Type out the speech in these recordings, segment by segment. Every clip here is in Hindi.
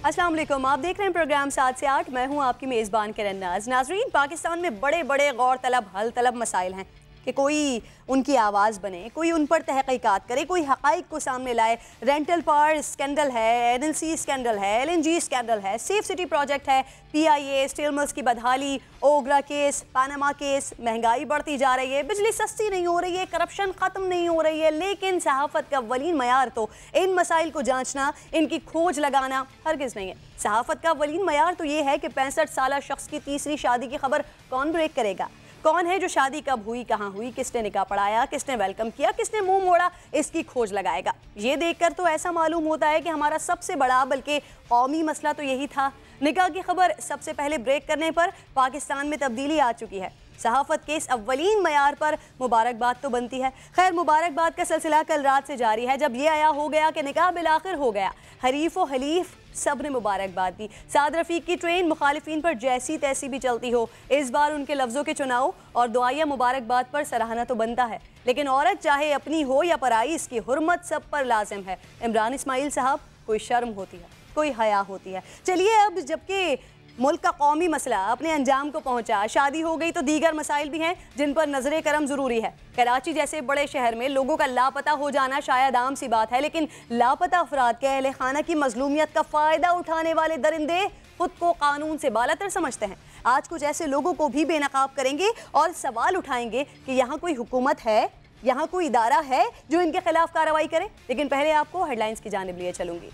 अस्सलाम वालेकुम, आप देख रहे हैं प्रोग्राम 7 से 8। मैं हूं आपकी मेज़बान किरण नाज। नाजरीन, पाकिस्तान में बड़े बड़े गौर तलब हल तलब मसाइल हैं कि कोई उनकी आवाज़ बने, कोई उन पर तहक़ीक़ात करे, कोई हक़ाइक़ को सामने लाए। रेंटल पावर स्कैंडल है, NLC स्कैंडल है, LNG स्कैंडल है, सेफ सिटी प्रोजेक्ट है, PIA, स्टील मिल्स की बदहाली, ओगरा केस, पानामा केस, महंगाई बढ़ती जा रही है, बिजली सस्ती नहीं हो रही है, करप्शन ख़त्म नहीं हो रही है। लेकिन सहाफ़त का अव्वलीन मयार तो इन मसाइल को जाँचना, इनकी खोज लगाना हरगिज़ नहीं है। सहाफ़त का अव्वलीन मयार तो ये है कि 65 साला शख्स की तीसरी शादी की खबर कौन ब्रेक करेगा, कौन है जो शादी कब हुई, कहाँ हुई, किसने निकाह पढ़ाया, किसने वेलकम किया, किसने मुंह मोड़ा, इसकी खोज लगाएगा। ये देखकर तो ऐसा मालूम होता है कि हमारा सबसे बड़ा बल्कि कौमी मसला तो यही था। निकाह की खबर सबसे पहले ब्रेक करने पर पाकिस्तान में तब्दीली आ चुकी है। सहाफ़त के इस अव्वलीन मयार पर मुबारकबाद तो बनती है। खैर, मुबारकबाद का सिलसिला कल रात से जारी है, जब ये आया हो गया कि निकाह बिलाखिर हो गया। हरीफ व हलीफ सब ने मुबारकबाद दी। साद रफ़ीक की ट्रेन मुखालिफिन पर जैसी तैसी भी चलती हो, इस बार उनके लफ्ज़ों के चुनाव और दुआया मुबारकबाद पर सराहना तो बनता है। लेकिन औरत चाहे अपनी हो या पराई, इसकी हुर्मत सब पर लाजिम है। इमरान इस्माइल साहब, कोई शर्म होती है, कोई हया होती है। चलिए, अब जबकि मुल्क का कौमी मसला अपने अंजाम को पहुंचा, शादी हो गई, तो दीगर मसाइल भी हैं जिन पर नजर करम जरूरी है। कराची जैसे बड़े शहर में लोगों का लापता हो जाना शायद आम सी बात है, लेकिन लापता अफराद के अहले खाना की मजलूमियत का फ़ायदा उठाने वाले दरिंदे खुद को कानून से बालातर समझते हैं। आज कुछ ऐसे लोगों को भी बेनकाब करेंगे और सवाल उठाएंगे कि यहाँ कोई हुकूमत है, यहाँ कोई इदारा है जो इनके खिलाफ कार्रवाई करे। लेकिन पहले आपको हेडलाइंस की जानिब लिए चलूंगी।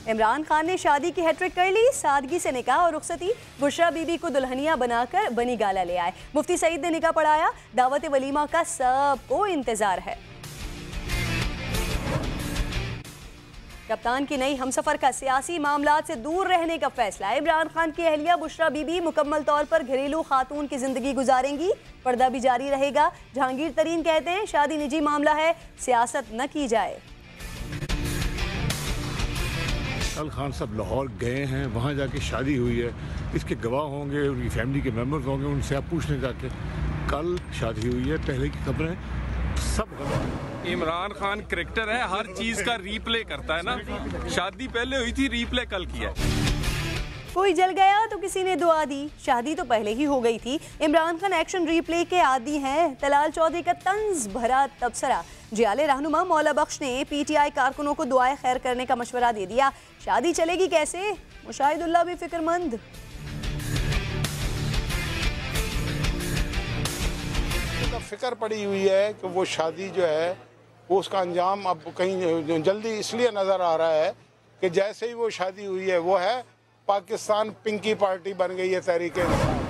इमरान खान ने शादी की हैट्रिक कर ली, सादगी से निकाह और रुखसती। बुशरा बीबी को दुल्हनिया बनाकर बनी गाला ले आए। मुफ्ती सईद ने निकाह पढ़ाया, दावत वलीमा का सबको इंतजार है। कप्तान की नई हमसफर का सियासी मामलात से दूर रहने का फैसला। इमरान खान की अहलिया बुशरा बीबी मुकम्मल तौर पर घरेलू खातून की जिंदगी गुजारेंगी, पर्दा भी जारी रहेगा। जहांगीर तरीन कहते हैं, शादी निजी मामला है, सियासत न की जाए। कल खान साहब लाहौर गए हैं, वहाँ जाके शादी हुई है, इसके गवाह होंगे, उनकी फैमिली के मेंबर्स होंगे, उनसे आप पूछने जाके कल शादी हुई है, पहले की खबरें सब गलत है। इमरान खान क्रिकेटर है, हर चीज का रीप्ले करता है ना। शादी पहले हुई थी, रीप्ले कल किया है। कोई जल गया तो किसी ने दुआ दी, शादी तो पहले ही हो गई थी। इमरान खान एक्शन रीप्ले के आदी हैं। तलाल चौधरी का तंज भरा तबसरा। जियाले रहनुमा मौला बख्श ने PTI कारकुनों को दुआए खैर करने का मशवरा दे दिया। शादी चलेगी कैसे, मुशाहिदुल्लाह भी फिक्रमंद। फिक्र पड़ी हुई है कि वो शादी जो है वो उसका अंजाम अब कहीं जल्दी इसलिए नज़र आ रहा है कि जैसे ही वो शादी हुई है, वो है पाकिस्तान पिंकी पार्टी बन गई है तहरीक इंसाफ।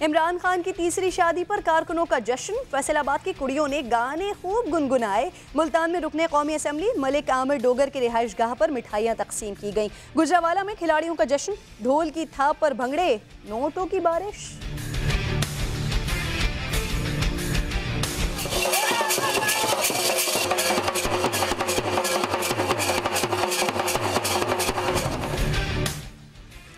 इमरान खान की तीसरी शादी पर कारकुनों का जश्न। फैसलाबाद की कुड़ियों ने गाने खूब गुनगुनाए। मुल्तान में रुकने कौमी असम्बली मलिक आमिर डोगर की रिहाइश गाह पर मिठाइयाँ तकसीम की गईं। गुजरावाला में खिलाड़ियों का जश्न, ढोल की थाप पर भंगड़े, नोटों की बारिश।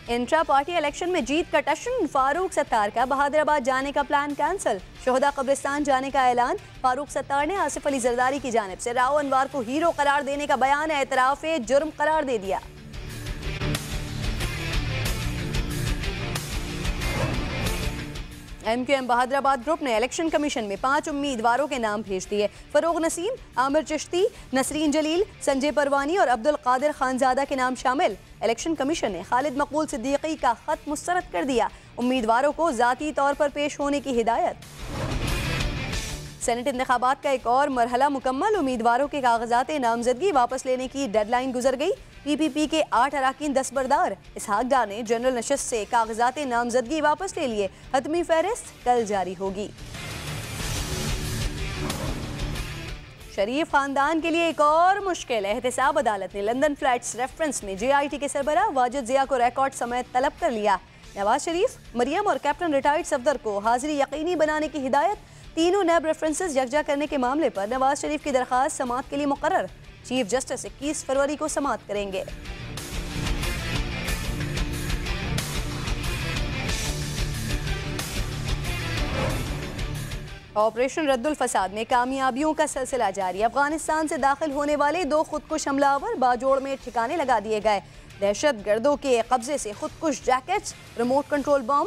इंट्रा पार्टी इलेक्शन में जीत का टशन। फारूक सत्तार का बहादुराबाद जाने का प्लान कैंसिल। शोहदा कब्रिस्तान जाने का ऐलान। फारूक सत्तार ने आसिफ अली जरदारी की जानिब से राव अनवार को हीरो करार देने का बयान एतराफ़े जुर्म करार दे दिया। MQM बहादुराबाद ग्रुप ने इलेक्शन कमीशन में 5 उम्मीदवारों के नाम भेज दिए। फरोग नसीम, आमिर चिश्ती, नसरीन जलील, संजय परवानी और अब्दुल कादिर खानजादा के नाम शामिल। इलेक्शन कमीशन ने खालिद मकबूल सिद्दीकी का खत मुस्तरद कर दिया। उम्मीदवारों को ज़ाती तौर पर पेश होने की हिदायत। सेनेट इंतखाबात का एक और मरहला मुकम्मल। उम्मीदवारों के कागजात नामजदगी वापस लेने की डेडलाइन गुजर गई। PPP के 8 अराकीन दस्तबरदार। इसहाक डार ने जनरल नशस्त से कागजात नामजदगी वापस ले लिए। हतमी फहरिस्त कल जारी होगी। शरीफ खानदान के लिए एक और मुश्किल। एहतसाब अदालत ने लंदन फ्लैट्स रेफरेंस में JIT के सरबराह वाजिद जिया को रिकॉर्ड समेत तलब कर लिया। नवाज शरीफ, मरियम और कैप्टन रिटायर्ड सफदर को हाजिरी यकीनी बनाने की हिदायत। तीनों नैब रेफरेंसेस यकजा करने के मामले पर नवाज शरीफ की दरख्वास्त समाअत के लिए मुकर्रर। चीफ जस्टिस 21 फरवरी को समाअत करेंगे। ऑपरेशन रद्दुल फसाद में कामयाबियों का सिलसिला जारी। अफगानिस्तान से दाखिल होने वाले 2 खुदकुश हमलावर बाजोड़ में ठिकाने लगा दिए गए। दहशत गर्दों के कब्जे से खुदकुश जैकेट्स, रिमोट कंट्रोल बम,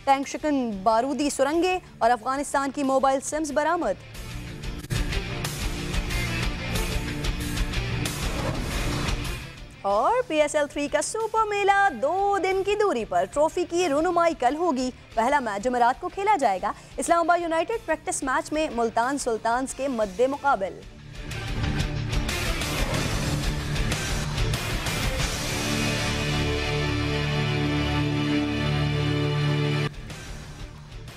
टैंक शिकन बारूदी सुरंगें और अफगानिस्तान की मोबाइल सिम्स बरामद। और PSL 3 का सुपर मेला 2 दिन की दूरी पर। ट्रॉफी की रुनुमाई कल होगी। पहला मैच जुमेरात को खेला जाएगा। इस्लामाबाद यूनाइटेड प्रैक्टिस मैच में मुल्तान सुल्तान्स के मद्दे मुकाबिल।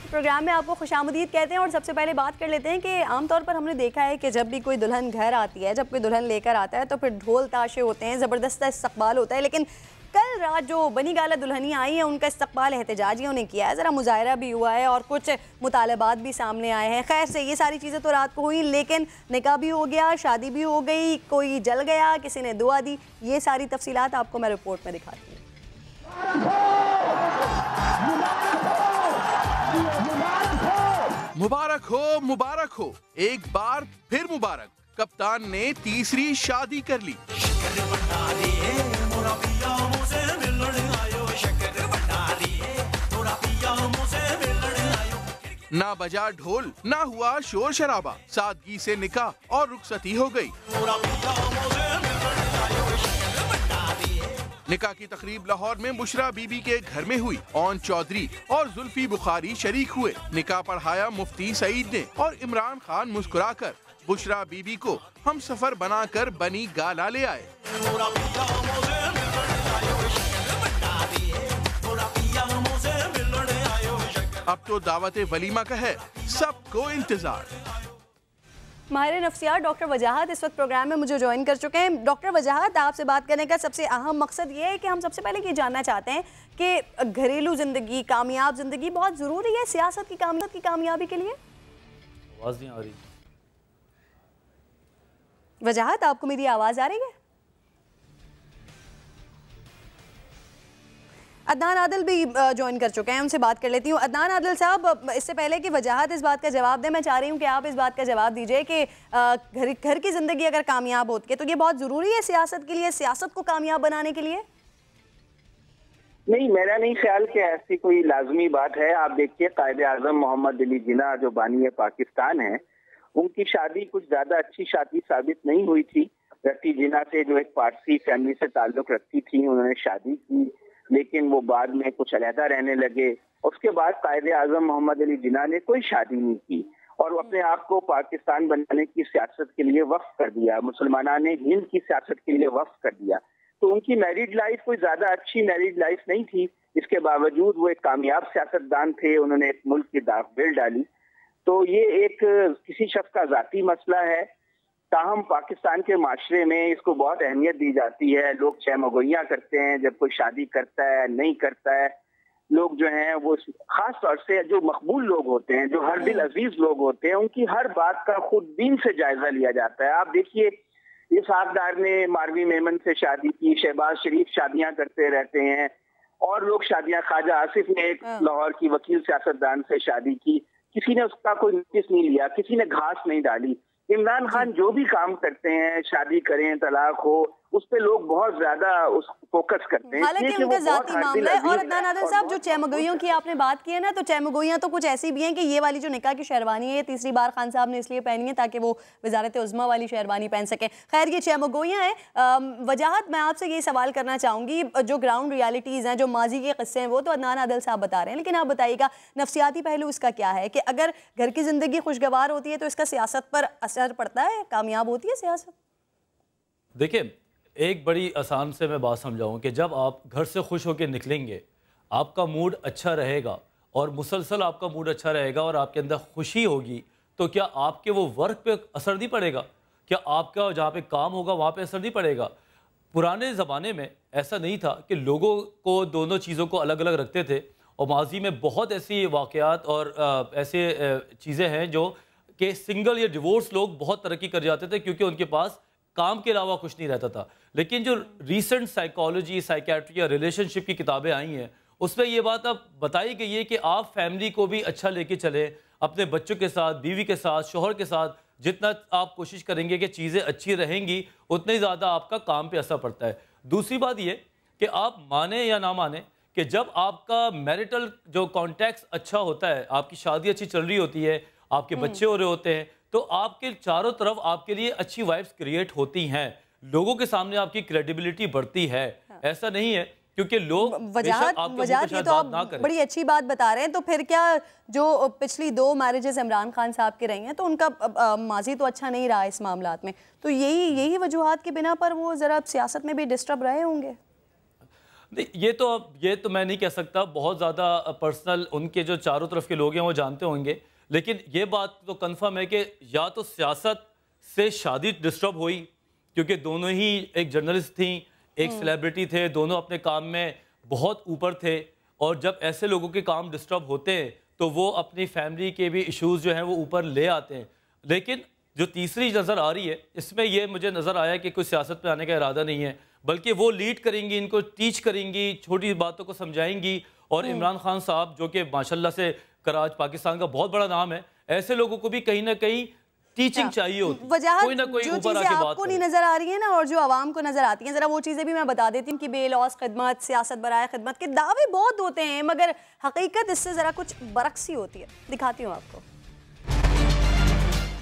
प्रोग्राम में आपको खुशामदीद कहते हैं और सबसे पहले बात कर लेते हैं कि आमतौर पर हमने देखा है कि जब भी कोई दुल्हन घर आती है, जब कोई दुल्हन लेकर आता है तो फिर ढोल ताशे होते हैं, ज़बरदस्त इस्तकबाल होता है। लेकिन कल रात जो बनी गाला दुल्हनियाँ आई हैं उनका इस्तकबाल एहतजाजियों ने किया है। ज़रा मुजाहरा भी हुआ है और कुछ मुतालबात भी सामने आए हैं। खैर से ये सारी चीज़ें तो रात को हुई, लेकिन निकाह भी हो गया, शादी भी हो गई, कोई जल गया, किसी ने दुआ दी। ये सारी तफसीलात आपको मैं रिपोर्ट में दिखाती हूँ। मुबारक हो, मुबारक हो, एक बार फिर मुबारक। कप्तान ने तीसरी शादी कर ली। ना बजा ढोल, ना हुआ शोर शराबा, सादगी से निकाह और रुखसती हो गई। निकाह की तकरीब लाहौर में बुशरा बीबी के घर में हुई। ओन चौधरी और जुल्फी बुखारी शरीक हुए। निकाह पढ़ाया मुफ्ती सईद ने और इमरान खान मुस्कुराकर बुशरा बीबी को हम सफर बनाकर बनी गाला ले आए। अब तो दावत वलीमा का है सबको इंतजार। माहिर नफ्सियात डॉक्टर वजाहत इस वक्त प्रोग्राम में मुझे ज्वाइन कर चुके हैं। डॉक्टर वजाहत, आपसे बात करने का सबसे अहम मकसद ये है कि हम सबसे पहले ये जानना चाहते हैं कि घरेलू ज़िंदगी, कामयाब ज़िंदगी बहुत ज़रूरी है सियासत की कामयाबी के लिए। आवाज़ नहीं आ रही। वजाहत, आपको मेरी आवाज़ आ रही है? अदनान आदिल भी ज्वाइन कर चुके हैं, उनसे बात कर लेती हूँ। अदनान आदिल साहब, इससे पहले कि वजाहत इस बात का जवाब दें, मैं चाह रही हूँ कि आप इस बात का जवाब दीजिए कि घर की ज़िंदगी अगर कामयाब होती है तो ये बहुत ज़रूरी है सियासत के लिए, सियासत को कामयाब बनाने के लिए? नहीं, मेरा नहीं ख्याल कि ऐसी कोई लाजमी बात है। आप देखिए, कायदे आजम मोहम्मद अली जिन्ना जो बानी पाकिस्तान है, उनकी शादी कुछ ज्यादा अच्छी शादी साबित नहीं हुई थी। रती जिन्ना से जो एक पारसी फैमिली से ताल्लुक रखती थी, उन्होंने शादी की, लेकिन वो बाद में कुछ अलहदा रहने लगे। उसके बाद कायदे आजम मोहम्मद अली जिन्ना ने कोई शादी नहीं की और वो अपने आप को पाकिस्तान बनाने की सियासत के लिए वक्फ कर दिया, मुसलमाना ने हिंद की सियासत के लिए वक्फ कर दिया। तो उनकी मैरिड लाइफ कोई ज्यादा अच्छी मैरिड लाइफ नहीं थी। इसके बावजूद वो एक कामयाब सियासतदान थे, उन्होंने एक मुल्क की दागबेल डाली। तो ये एक किसी शख्स का जाती मसला है, ताहम पाकिस्तान के माशरे में इसको बहुत अहमियत दी जाती है। लोग चहमगोइयाँ करते हैं जब कोई शादी करता है, नहीं करता है। लोग जो हैं वो खास तौर से जो मकबूल लोग होते हैं, जो हर दिल अजीज लोग होते हैं, उनकी हर बात का खुद दीन से जायजा लिया जाता है। आप देखिए, इसहाकडार ने मारवी मेमन से शादी की, शहबाज शरीफ शादियां करते रहते हैं और लोग शादियां, ख्वाजा आसिफ ने एक लाहौर की वकील सियासतदान से शादी की, किसी ने उसका कोई नोटिस नहीं लिया, किसी ने घास नहीं डाली। इमरान खान जो भी काम करते हैं, शादी करें, तलाक हो, उस पे लोग बहुत ज्यादा उस फोकस करते हैं। हालांकि उनका जाती मामला है। और अदनान आदिल साहब, जो चहमगोइयों की आपने बात की है ना, तो चहमगोइयाँ तो कुछ ऐसी भी हैं कि ये वाली जो निकाह की शेरवानी है, ये तीसरी बार खान साहब ने इसलिए पहनी है ताकि वो वजारत उज़्मा वाली शेरवानी पहन सके। खैर, ये चहमगोइयाँ हैं। वजाहत, मैं आपसे यही सवाल करना चाहूँगी, जो ग्राउंड रियलिटीज़ हैं, जो माजी के किस्से हैं, वो तो अदनान आदिल साहब बता रहे हैं, लेकिन आप बताइएगा नफ्सियाती पहलू इसका क्या है कि अगर घर की ज़िंदगी खुशगवार होती है तो इसका सियासत पर असर पड़ता है, कामयाब होती है सियासत? देखिए, एक बड़ी आसान से मैं बात समझाऊं कि जब आप घर से खुश होकर निकलेंगे, आपका मूड अच्छा रहेगा और मुसलसल आपका मूड अच्छा रहेगा और आपके अंदर खुशी होगी, तो क्या आपके वो वर्क पे असर नहीं पड़ेगा? क्या आपका जहाँ पे काम होगा वहाँ पे असर नहीं पड़ेगा? पुराने ज़माने में ऐसा नहीं था कि लोगों को दोनों चीज़ों को अलग अलग रखते थे और माजी में बहुत ऐसी वाक़यात और ऐसे चीज़ें हैं जो कि सिंगल या डिवोर्स लोग बहुत तरक्की कर जाते थे क्योंकि उनके पास काम के अलावा कुछ नहीं रहता था। लेकिन जो रीसेंट साइकोलॉजी, साइकेट्री या रिलेशनशिप की किताबें आई हैं, उसमें ये बात अब बताई गई है कि आप फैमिली को भी अच्छा लेके चलें, अपने बच्चों के साथ, बीवी के साथ, शोहर के साथ जितना आप कोशिश करेंगे कि चीज़ें अच्छी रहेंगी, उतना ही ज़्यादा आपका काम पे असर पड़ता है। दूसरी बात ये कि आप माने या ना माने कि जब आपका मैरिटल जो कॉन्टेक्स्ट अच्छा होता है, आपकी शादी अच्छी चल रही होती है, आपके बच्चे हो रहे होते हैं, तो आपके चारों तरफ आपके लिए अच्छी वाइब्स क्रिएट होती हैं, लोगों के सामने आपकी क्रेडिबिलिटी बढ़ती है। ऐसा नहीं है क्योंकि लोग वजाहत ये तो आप बड़ी अच्छी बात बता रहे हैं। तो फिर क्या जो पिछली 2 मैरिजेस इमरान खान साहब की रही हैं तो उनका माजी तो अच्छा नहीं रहा इस मामलात में, तो यही वजूहात के बिना पर वो ज़रा सियासत में भी डिस्टर्ब रहे होंगे? नहीं, ये तो मैं नहीं कह सकता, बहुत ज़्यादा पर्सनल उनके जो चारों तरफ के लोग हैं वो जानते होंगे, लेकिन ये बात तो कंफर्म है कि या तो सियासत से शादी डिस्टर्ब हुई क्योंकि दोनों ही एक जर्नलिस्ट थी, एक सेलिब्रिटी थे, दोनों अपने काम में बहुत ऊपर थे, और जब ऐसे लोगों के काम डिस्टर्ब होते हैं तो वो अपनी फैमिली के भी इश्यूज जो हैं वो ऊपर ले आते हैं। लेकिन जो तीसरी नज़र आ रही है इसमें ये मुझे नज़र आया कि कोई सियासत में आने का इरादा नहीं है, बल्कि वो लीड करेंगी, इनको टीच करेंगी, छोटी बातों को समझाएंगी। और इमरान खान साहब जो कि माशाल्लाह से कराची पाकिस्तान का बहुत बड़ा नाम है, ऐसे लोगों को भी कहीं ना कहीं टीचिंग चाहिए होती, कोई ना कोई ऊपर आके बात आपको नहीं नजर आ रही है ना और जो आवाम को नजर आती है, जरा वो चीजें भी मैं बता देती हूँ कि बेलौस खिदमत, सियासत बराए खिदमत के दावे बहुत होते हैं, मगर हकीकत इससे जरा कुछ बरक्सी होती है। दिखाती हूँ आपको।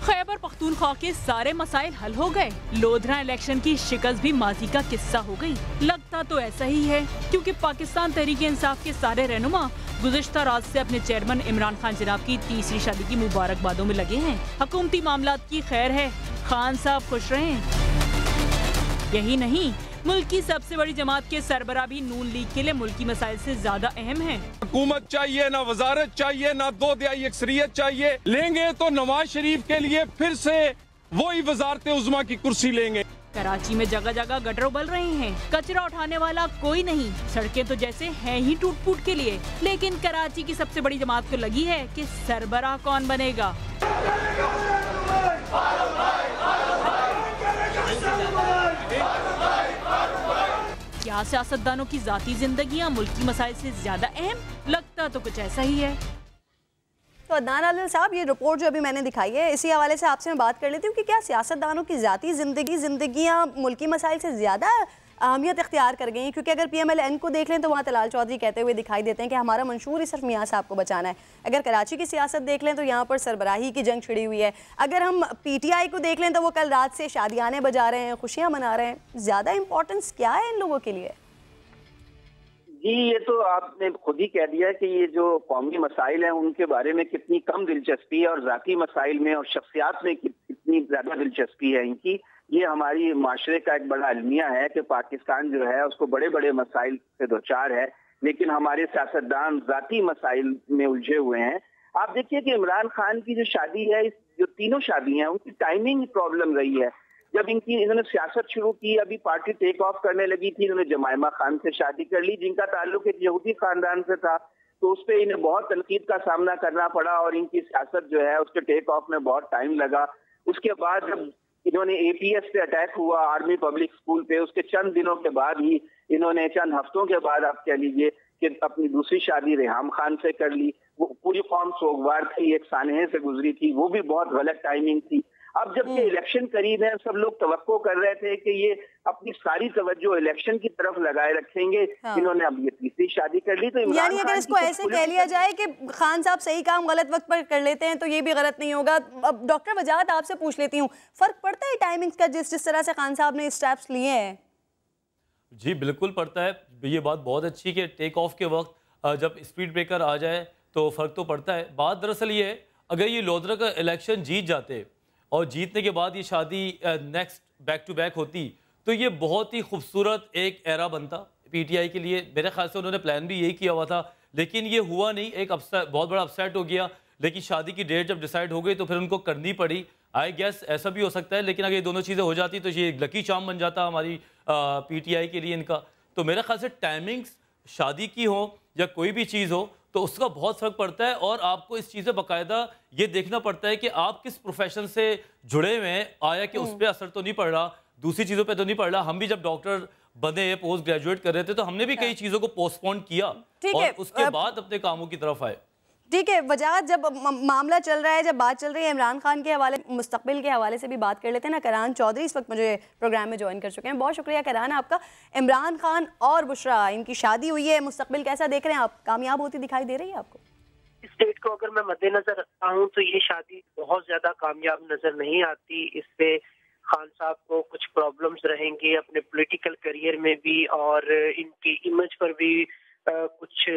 खैबर पख्तूनख्वा के सारे मसाइल हल हो गए, लोधरा इलेक्शन की शिकस्त भी माजी का किस्सा हो गई। लगता तो ऐसा ही है क्योंकि पाकिस्तान तहरीक इंसाफ के सारे रहनुमा गुज़िश्ता रात से अपने चेयरमैन इमरान खान जनाब की तीसरी शादी की मुबारकबादों में लगे हैं। हुकूमती मामलात की खैर है, खान साहब खुश रहें। यही नहीं, मुल्क की सबसे बड़ी जमात के सरबराह भी नून लीग के लिए मुल्की मसाइल से ज्यादा अहम है। हुकूमत चाहिए ना, वजारत चाहिए ना, 2 तिहाई अक्सरियत चाहिए, लेंगे तो नवाज शरीफ के लिए फिर से वही वजारत उज़्मा की कुर्सी लेंगे। कराची में जगह जगह गटर उबल रहे हैं, कचरा उठाने वाला कोई नहीं, सड़कें तो जैसे हैं ही टूट फूट के लिए। लेकिन कराची की सबसे बड़ी जमात को लगी है कि सरबराह कौन बनेगा। क्या सियासतदानों की जाती जिंदगियां मुल्की मसाइल से ज्यादा अहम? लगता तो कुछ ऐसा ही है। तो अदनान आदिल साहब, ये रिपोर्ट जो अभी मैंने दिखाई है, इसी हवाले से आपसे मैं बात कर लेती हूँ कि क्या सियासतदानों की ज़ाती जिंदगियाँ मुल्की मसाइल से ज़्यादा अहमियत इख्तियार कर गई हैं? क्योंकि अगर PMLN को देख लें तो वहाँ तलाल चौधरी कहते हुए दिखाई देते हैं कि हमारा मंशूर ही सिर्फ मियाँ साहब को बचाना है। अगर कराची की सियासत देख लें तो यहाँ पर सरबराही की जंग छिड़ी हुई है। अगर हम PTI को देख लें तो वो कल रात से शादियाने बजा रहे हैं, खुशियाँ मना रहे हैं। ज़्यादा इंपॉर्टेंस क्या है इन लोगों के लिए? जी, ये तो आपने खुद ही कह दिया कि ये जो कौमी मसाइल हैं उनके बारे में कितनी कम दिलचस्पी है और ज़ाती मसाइल में और शख्सियात में कितनी ज़्यादा दिलचस्पी है इनकी। ये हमारी माशरे का एक बड़ा अलमिया है कि पाकिस्तान जो है उसको बड़े बड़े मसाइल से दोचार है, लेकिन हमारे सियासतदान ज़ाती मसाइल में उलझे हुए हैं। आप देखिए कि इमरान खान की जो शादी है, जो तीनों शादी हैं, उनकी टाइमिंग प्रॉब्लम रही है। जब इन्होंने सियासत शुरू की, अभी पार्टी टेक ऑफ करने लगी थी, इन्होंने जमायमा खान से शादी कर ली जिनका ताल्लुक एक यहूदी खानदान से था, तो उस पर इन्हें बहुत तनकीद का सामना करना पड़ा और इनकी सियासत जो है उसके टेक ऑफ में बहुत टाइम लगा। उसके बाद जब इन्होंने APS पे अटैक हुआ, आर्मी पब्लिक स्कूल पे, उसके चंद दिनों के बाद ही इन्होंने, चंद हफ्तों के बाद आप कह लीजिए कि अपनी दूसरी शादी रेहाम खान से कर ली। वो पूरी कौम सोगवार थी, एक सानहे से गुजरी थी, वो भी बहुत गलत टाइमिंग थी। अब जबकि इलेक्शन करीब है, सब लोग तवक्को कर रहे थे कि ये अपनी सारी तवज्जो इलेक्शन की तरफ लगाए रखेंगे। हाँ। इन्होंने अब ये तीसरी शादी कर ली, तो यानी अगर इसको ऐसे कह लिया जाए कि खान साहब सही काम गलत वक्त पर कर लेते हैं तो ये भी गलत नहीं होगा। अब डॉक्टर वजाहत आपसे पूछ लेती हूँ, फर्क पड़ता है टाइमिंग्स का जिस तरह से खान साहब ने स्टेप्स लिए हैं? जी बिल्कुल पड़ता है। ये बात बहुत अच्छी कि टेक ऑफ के वक्त जब स्पीड ब्रेकर आ जाए तो फ़र्क तो पड़ता है। बात दरअसल ये है, अगर ये लोधरा का इलेक्शन जीत जाते और जीतने के बाद ये शादी नेक्स्ट बैक टू बैक होती तो ये बहुत ही खूबसूरत एक एरा बनता PTI के लिए। मेरे ख्याल से उन्होंने प्लान भी यही किया हुआ था, लेकिन ये हुआ नहीं, एक बहुत बड़ा अपसेट हो गया। लेकिन शादी की डेट जब डिसाइड हो गई तो फिर उनको करनी पड़ी। आई गेस ऐसा भी हो सकता है, लेकिन अगर ये दोनों चीज़ें हो जाती तो ये लकी चार्म बन जाता हमारी PTI के लिए इनका। तो मेरे ख्याल से टाइमिंग्स शादी की हो या कोई भी चीज़ हो तो उसका बहुत फ़र्क पड़ता है, और आपको इस चीज़ में बाकायदा ये देखना पड़ता है कि आप किस प्रोफेशन से जुड़े हुए हैं। आया कि उस पर असर तो नहीं पड़ रहा, दूसरी चीज़ों पे तो नहीं पड़ रहा। हम भी जब डॉक्टर बने, पोस्ट ग्रेजुएट कर रहे थे, तो हमने भी कई चीज़ों को पोस्टपोन किया और उसके बाद अपने कामों की तरफ आए। ठीक है वजाहत, जब मामला चल रहा है, जब बात चल रही है इमरान खान के हवाले, मुस्तकबिल के हवाले से भी बात कर लेते हैं ना। करान चौधरी इस वक्त मुझे प्रोग्राम में ज्वाइन कर चुके हैं। बहुत शुक्रिया करान आपका। इमरान खान और बुशरा, इनकी शादी हुई है, मुस्तकबिल कैसा देख रहे हैं आप? कामयाब होती दिखाई दे रही है आपको? इस डेट को अगर मैं मद्देनजर रखता हूँ तो ये शादी बहुत ज्यादा कामयाब नजर नहीं आती। इससे खान साहब को कुछ प्रॉब्लम्स रहेंगे अपने पॉलिटिकल करियर में भी, और इनकी इमेज पर भी कुछ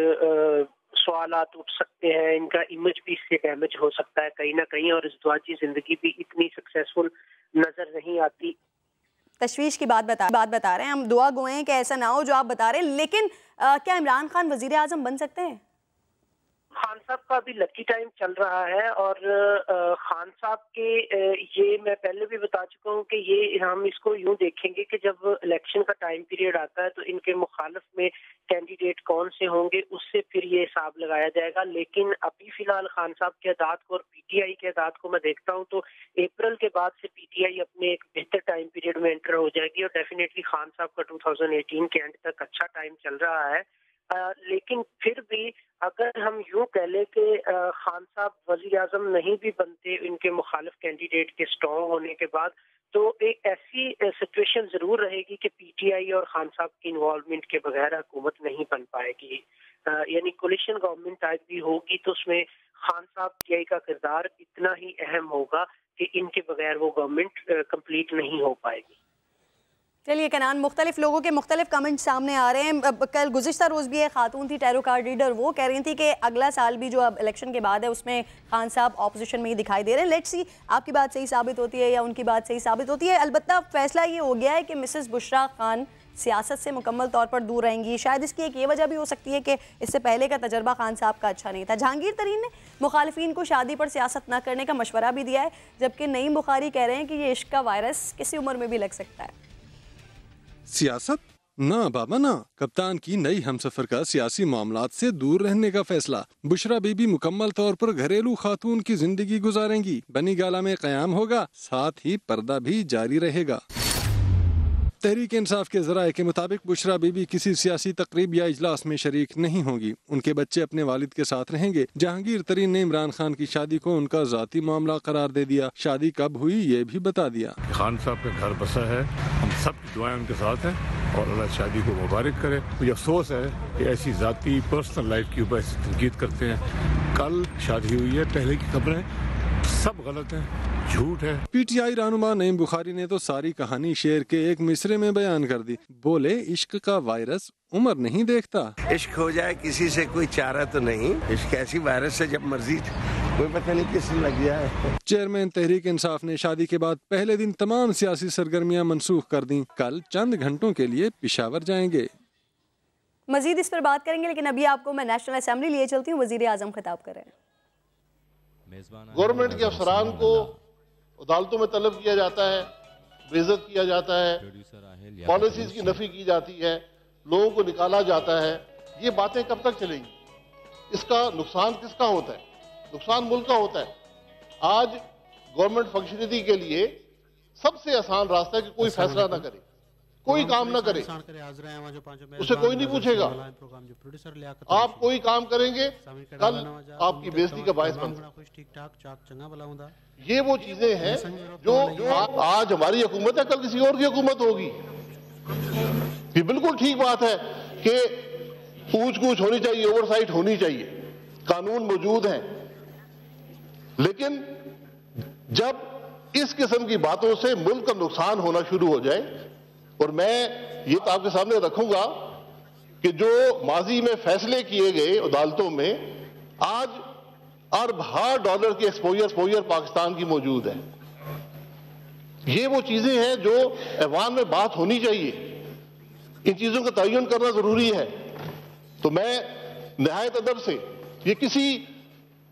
सवालात उठ सकते हैं। इनका इमेज भी इससे डैमेज हो सकता है कहीं ना कहीं, और इज़दवाजी जिंदगी भी इतनी सक्सेसफुल नजर नहीं आती। तशवीश की बात बता रहे हैं हम, दुआ गो हैं कि ऐसा ना हो जो आप बता रहे हैं। लेकिन क्या इमरान खान वजीर आजम बन सकते हैं? खान साहब का अभी लकी टाइम चल रहा है, और खान साहब के ये मैं पहले भी बता चुका हूँ कि ये हम इसको यूं देखेंगे कि जब इलेक्शन का टाइम पीरियड आता है तो इनके मुखालिफ में कैंडिडेट कौन से होंगे, उससे फिर ये हिसाब लगाया जाएगा। लेकिन अभी फिलहाल खान साहब के अदाद को और पीटीआई के अदाद को मैं देखता हूँ तो अप्रैल के बाद से पीटीआई अपने एक बेहतर टाइम पीरियड में एंटर हो जाएगी, और डेफिनेटली खान साहब का 2018 के एंड तक अच्छा टाइम चल रहा है। लेकिन फिर भी अगर हम यूं कह लें कि खान साहब वज़ीर आज़म नहीं भी बनते इनके मुखालिफ कैंडिडेट के स्ट्रॉन्ग होने के बाद, तो एक ऐसी सिचुएशन जरूर रहेगी कि पीटीआई और खान साहब की इन्वॉल्वमेंट के बगैर हुकूमत नहीं बन पाएगी। यानी कोलिशन गवर्नमेंट टाइप भी होगी तो उसमें खान साहब पीटीआई का किरदार इतना ही अहम होगा कि इनके बगैर वो गवर्नमेंट कंप्लीट नहीं हो पाएगी। चलिए कनान, मुख्तलिफ लोगों के मुख्तलिफ कमेंट सामने आ रहे हैं। कल गुज़िश्ता रोज़ भी एक खातून थी टैरो कार्ड रीडर, वो कह रही थी कि अगला साल भी जो अब इलेक्शन के बाद है उसमें खान साहब ऑपोजिशन में ही दिखाई दे रहे हैं। लेट्स सी आपकी बात सही साबित होती है या उनकी बात सही साबित होती है। अलबत्ता फैसला ये हो गया है कि मिसेस बुशरा खान सियासत से मुकम्मल तौर पर दूर रहेंगी। शायद इसकी एक ये वजह भी हो सकती है कि इससे पहले का तजर्बा खान साहब का अच्छा नहीं था। जहांगीर तरीन ने मुखालिफिन को शादी पर सियासत न करने का मशवरा भी दिया है, जबकि नईम बुखारी कह रहे हैं कि ये इश्क का वायरस किसी उम्र में भी लग सकता है। सियासत ना बाबा ना। कप्तान की नई हमसफर का सियासी मामलात से दूर रहने का फैसला। बुशरा बीबी मुकम्मल तौर पर घरेलू खातून की जिंदगी गुजारेंगी। बनी गाला में कयाम होगा, साथ ही पर्दा भी जारी रहेगा। तहरीक इंसाफ के ज़राए के मुताबिक बुशरा बीबी किसी सियासी तकरीब या इजलास में शरीक नहीं होंगी। उनके बच्चे अपने वालिद के साथ रहेंगे। जहांगीर तरीन ने इमरान खान की शादी को उनका ज़ाती मामला करार दे दिया। शादी कब हुई ये भी बता दिया। खान साहब का घर बसा है, हम सब की दुआएं उनके साथ हैं और अल्लाह शादी को मुबारक करे। मुझे अफसोस है कि ऐसी ज़ाती पर्सनल लाइफ के ऊपर ऐसी तनकीद करते हैं। कल शादी हुई है, पहले की खबरें सब गलत है, झूठ है। पीटीआई रहनुमा नईम बुखारी ने तो सारी कहानी शेर के एक मिसरे में बयान कर दी। बोले इश्क का वायरस उम्र नहीं देखता। इश्क हो जाए किसी से कोई चारा तो नहीं, इश्क ऐसी वायरस है जब मर्जी कोई पता नहीं किस लग जाए। चेयरमैन तहरीक इंसाफ ने शादी के बाद पहले दिन तमाम सियासी सरगर्मियां मनसूख कर दी। कल चंद घंटों के लिए पेशावर जाएंगे। मजीद इस पर बात करेंगे, लेकिन अभी आपको मैं नेशनल असेंबली लिए चलती हूँ। वजीर आजम खिताब कर रहे हैं। गवर्नमेंट के अफसरान को अदालतों में तलब किया जाता है, बेइज्जत किया जाता है, पॉलिसीज की नफी की जाती है, लोगों को निकाला जाता है। ये बातें कब तक चलेंगी? इसका नुकसान किसका होता है? नुकसान मुल्क का होता है। आज गवर्नमेंट फंक्शनरी के लिए सबसे आसान रास्ता है कि कोई फैसला ना करे, कोई काम ना करे, उसे कोई नहीं पूछेगा। आप कोई काम करेंगे कल आपकी बेइज्जती का बायस बन सकता। ये वो चीजें हैं जो आज हमारी हुकूमत है, कल किसी और की हुकूमत होगी। ये बिल्कुल ठीक बात है कि पूछ गूछ होनी चाहिए, ओवरसाइट होनी चाहिए, कानून मौजूद हैं। लेकिन जब इस किस्म की बातों से मुल्क का नुकसान होना शुरू हो जाए, और मैं ये तो आपके सामने रखूंगा कि जो माजी में फैसले किए गए अदालतों में, आज अरब डॉलर की एक्सपोजर पाकिस्तान की मौजूद है। ये वो चीजें हैं जो ऐवान में बात होनी चाहिए। इन चीजों का तयन करना जरूरी है। तो मैं निहायत अदब से, ये किसी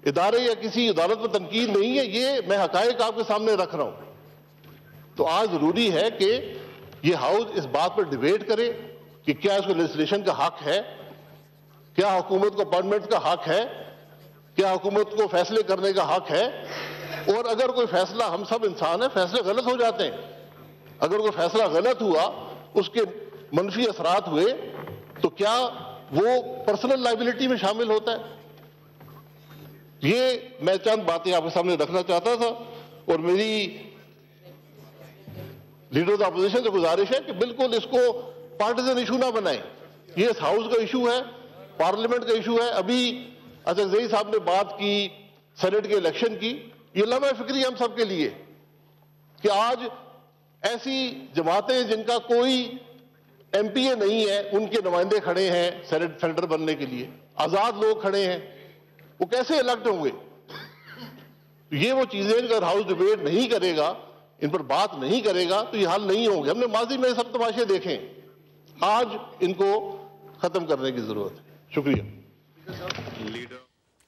इदारे या किसी अदालत पर तनकीद नहीं है, ये मैं हकायक आपके सामने रख रहा हूं। तो आज जरूरी है कि ये हाउस इस बात पर डिबेट करे कि क्या इसको लेजिस्लेशन का हक है, क्या हुकूमत को अपॉइंटमेंट का हक है, क्या हुकूमत को फैसले करने का हक है। और अगर कोई फैसला, हम सब इंसान है, फैसले गलत हो जाते हैं। अगर कोई फैसला गलत हुआ, उसके मनफी असरात हुए, तो क्या वो पर्सनल लाइबिलिटी में शामिल होता है? ये मैं चंद बातें आपके सामने रखना चाहता था और मेरी लीडर ऑफ अपोजिशन से गुजारिश है कि बिल्कुल इसको पार्टीजन इशू ना बनाएं। ये इस हाउस का इशू है, पार्लियामेंट का इशू है। अभी असद ज़ई साहब ने बात की सेनेट के इलेक्शन की, ये लम्हा फिक्री हम सबके लिए कि आज ऐसी जमातें जिनका कोई एमपीए नहीं है, उनके नुमाइंदे खड़े हैं सेनेटर बनने के लिए, आजाद लोग खड़े हैं, वो कैसे इलेक्ट होंगे? ये वो चीजें अगर हाउस डिबेट नहीं करेगा, इन पर बात नहीं करेगा तो ये हल नहीं होंगे। हमने माजी में सब तमाशे देखे, आज इनको खत्म करने की जरूरत है। शुक्रिया।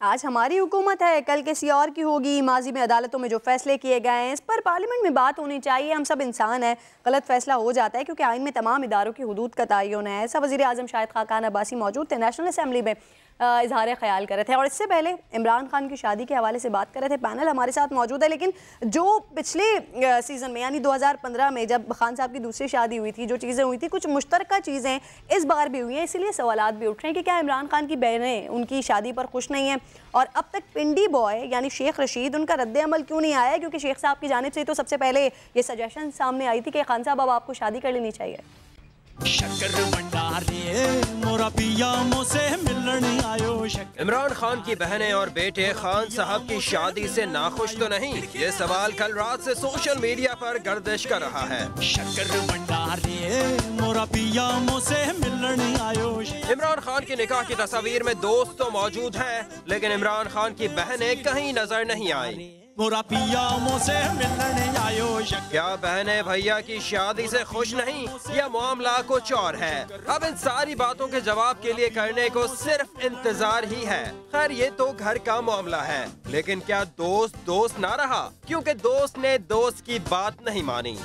आज हमारी हुकूमत है, कल किसी और की होगी। माजी में अदालतों में जो फैसले किए गए हैं इस पर पार्लियामेंट में बात होनी चाहिए। हम सब इंसान हैं, गलत फैसला हो जाता है क्योंकि आइन में तमाम इदारों की हुदूद का तयन है। ऐसा वज़ीर आज़म शाहिद खाकान अब्बासी मौजूद थे, नेशनल असम्बली में इजहार ख्याल कर रहे थे और इससे पहले इमरान खान की शादी के हवाले से बात कर रहे थे। पैनल हमारे साथ मौजूद है, लेकिन जो पिछले सीज़न में यानी 2015 में जब खान साहब की दूसरी शादी हुई थी, जो चीज़ें हुई थी, कुछ मुश्तरका चीज़ें इस बार भी हुई हैं। इसीलिए सवालात भी उठ रहे हैं कि क्या इमरान खान की बहनें उनकी शादी पर खुश नहीं हैं और अब तक पिंडी बॉय यानी शेख रशीद उनका रद्द अमल क्यों नहीं आया? क्योंकि शेख साहब की जानिब से तो सबसे पहले ये सजेशन सामने आई थी कि खान साहब अब आपको शादी कर लेनी चाहिए। इमरान खान की बहनें और बेटे खान साहब की शादी से नाखुश तो नहीं, ये सवाल कल रात से सोशल मीडिया पर गर्दिश कर रहा है। इमरान खान की निकाह की तस्वीर में दोस्त तो मौजूद हैं, लेकिन इमरान खान की बहनें कहीं नजर नहीं आई। क्या बहनें भैया की शादी से खुश नहीं या मामला कुछ और है? अब इन सारी बातों के जवाब के लिए करने को सिर्फ इंतजार ही है। खैर ये तो घर का मामला है, लेकिन क्या दोस्त ना रहा क्योंकि दोस्त ने दोस्त की बात नहीं मानी।